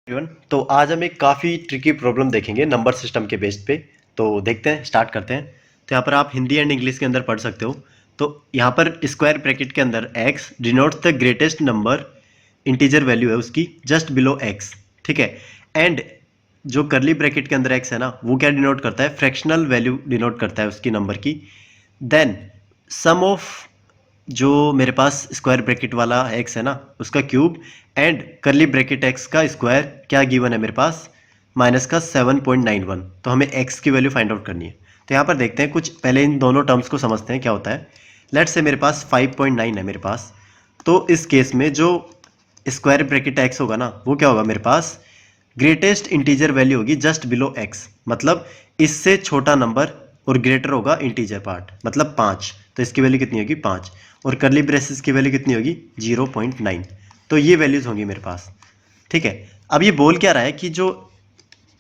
Everyone, तो आज हम एक काफ़ी ट्रिकी प्रॉब्लम देखेंगे नंबर सिस्टम के बेस पे। तो देखते हैं, स्टार्ट करते हैं। तो यहाँ पर आप हिंदी एंड इंग्लिश के अंदर पढ़ सकते हो। तो यहाँ पर स्क्वायर ब्रैकेट के अंदर x denotes the greatest number, integer value है उसकी जस्ट बिलो x, ठीक है। एंड जो करली ब्रैकेट के अंदर x है ना, वो क्या डिनोट करता है, फ्रैक्शनल वैल्यू डिनोट करता है उसकी नंबर की। देन सम ऑफ जो मेरे पास स्क्वायर ब्रैकेट वाला x है ना, उसका क्यूब एंड करली ब्रैकेट x का स्क्वायर क्या गिवन है मेरे पास, माइनस का 7.91। तो हमें x की वैल्यू फाइंड आउट करनी है। तो यहाँ पर देखते हैं, कुछ पहले इन दोनों टर्म्स को समझते हैं क्या होता है। लेट्स से मेरे पास 5.9 है मेरे पास। तो इस केस में जो स्क्वायर ब्रैकेट x होगा ना, वो क्या होगा मेरे पास, ग्रेटेस्ट इंटीजर वैल्यू होगी जस्ट बिलो x, मतलब इससे छोटा नंबर और ग्रेटर होगा इंटीजर पार्ट, मतलब 5। तो इसकी वैल्यू कितनी होगी, 5। और करली ब्रेसेस की वैल्यू कितनी होगी, 0.9। तो ये वैल्यूज होंगी मेरे पास, ठीक है। अब ये बोल क्या रहा है कि जो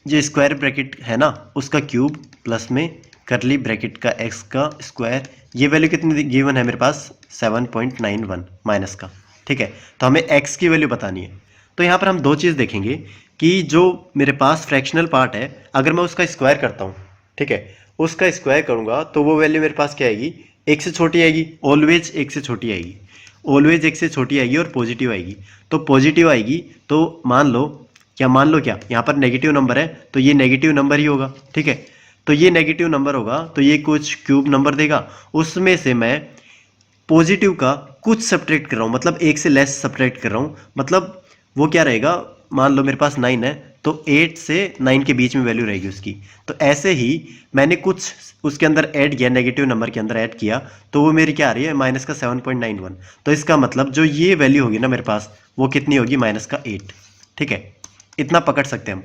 जो स्क्वायर ब्रैकेट है ना, उसका क्यूब प्लस में करली ब्रैकेट का x का स्क्वायर, ये वैल्यू कितनी गिवन है मेरे पास, 7.91 माइनस का, ठीक है। तो हमें x की वैल्यू बतानी है। तो यहाँ पर हम दो चीज़ देखेंगे कि जो मेरे पास फ्रैक्शनल पार्ट है, अगर मैं उसका स्क्वायर करता हूँ, ठीक है, उसका स्क्वायर करूँगा तो वो वैल्यू मेरे पास क्या आएगी, एक से छोटी आएगी, ऑलवेज एक से छोटी आएगी, ऑलवेज एक से छोटी आएगी और पॉजिटिव आएगी। तो पॉजिटिव आएगी तो मान लो क्या, यहाँ पर नेगेटिव नंबर है तो ये नेगेटिव नंबर ही होगा, ठीक है। तो ये नेगेटिव नंबर होगा तो ये कुछ क्यूब नंबर देगा, उसमें से मैं पॉजिटिव का कुछ सब्ट्रैक्ट कर रहा हूँ, मतलब एक से लेस सब्ट्रैक्ट कर रहा हूँ। मतलब वो क्या रहेगा, मान लो मेरे पास 9 है तो 8 से 9 के बीच में वैल्यू रहेगी उसकी। तो ऐसे ही मैंने कुछ उसके अंदर ऐड किया, नेगेटिव नंबर के अंदर ऐड किया, तो वो मेरी क्या आ रही है, माइनस का 7.91। तो इसका मतलब जो ये वैल्यू होगी ना मेरे पास, वो कितनी होगी, माइनस का 8, ठीक है। इतना पकड़ सकते हैं हम,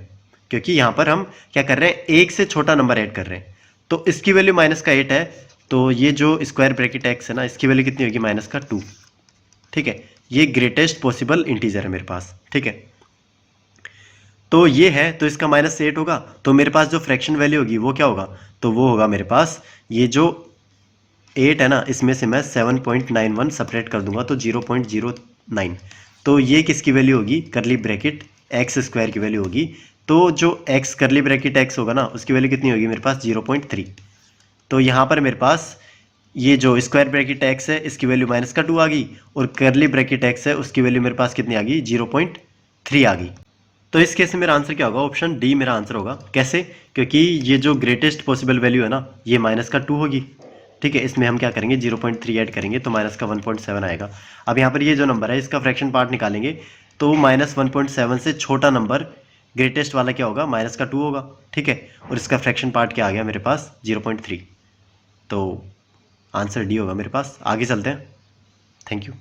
क्योंकि यहाँ पर हम क्या कर रहे हैं, एक से छोटा नंबर ऐड कर रहे हैं। तो इसकी वैल्यू माइनस का 8 है, तो ये जो स्क्वायर ब्रैकेट x है ना, इसकी वैल्यू कितनी होगी, माइनस का 2, ठीक है। ये ग्रेटेस्ट पॉसिबल इंटीजर है मेरे पास, ठीक है। तो ये है, तो इसका -8 होगा, तो मेरे पास जो फ्रैक्शन वैल्यू होगी वो क्या होगा, तो वो होगा मेरे पास ये जो 8 है ना, इसमें से मैं 7.91 सेपरेट कर दूंगा तो 0.09। तो ये किसकी वैल्यू होगी, करली ब्रैकेट एक्स स्क्वायर की वैल्यू होगी। तो जो एक्स करली ब्रैकेट एक्स होगा ना, उसकी वैल्यू कितनी होगी मेरे पास, 0.3। तो यहाँ पर मेरे पास ये जो स्क्वायर ब्रैकेट एक्स है, इसकी वैल्यू माइनस का 2 आ गई, और करली ब्रैकेट एक्स है, उसकी वैल्यू मेरे पास कितनी आ गई, 0.3 आ गई। तो इस केस में मेरा आंसर क्या होगा, ऑप्शन डी मेरा आंसर होगा। कैसे, क्योंकि ये जो ग्रेटेस्ट पॉसिबल वैल्यू है ना, ये माइनस का 2 होगी, ठीक है। इसमें हम क्या करेंगे, 0.3 ऐड करेंगे तो माइनस का 1.7 आएगा। अब यहाँ पर ये जो नंबर है, इसका फ्रैक्शन पार्ट निकालेंगे तो माइनस 1.7 से छोटा नंबर ग्रेटेस्ट वाला क्या होगा, माइनस का 2 होगा, ठीक है। और इसका फ्रैक्शन पार्ट क्या आ गया मेरे पास, 0.3। तो आंसर डी होगा मेरे पास। आगे चलते हैं, थैंक यू।